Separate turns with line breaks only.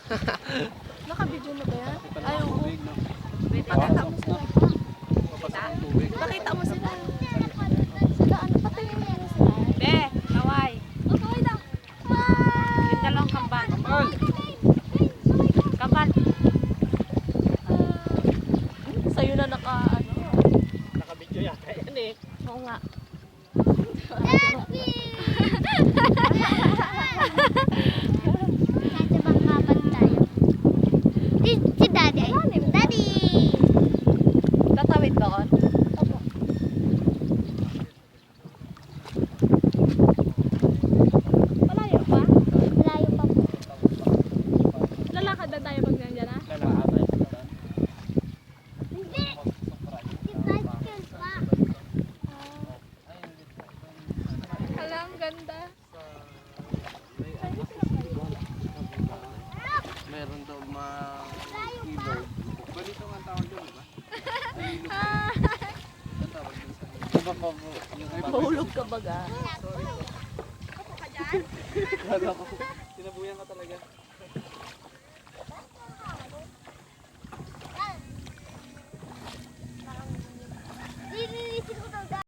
Naka-video na ba yan? Ay, oo.
Tubig, no?
Pakita mo sila.
Papasok ang tubig.
Pakita mo sila. Sila, ano, patayin mo na sila.
Be, kaway.
Okay daw.
Yung dalawang kambal.
Kambal!
Kambal.
Sa'yo na naka, ano.
Nakabidyo yata yan eh.
Oo nga.
Nasa bangkapan tayo. Si Daddy. Daddy!
Tatawid doon. Opo. Malayo pa?
Malayo pa po.
Lalakad na tayo pag nandiyan na?
Lalakad tayo sa daan.
Hindi! Si bicycle pa.
Hala, ang ganda.
Meron daw keyboard. Ganito nga ang tawag doon, di ba? Ang tawag doon sa iba pa po. Yung iba.
Mahulog ka baga.
Kala ko, sinabuyan ka talaga.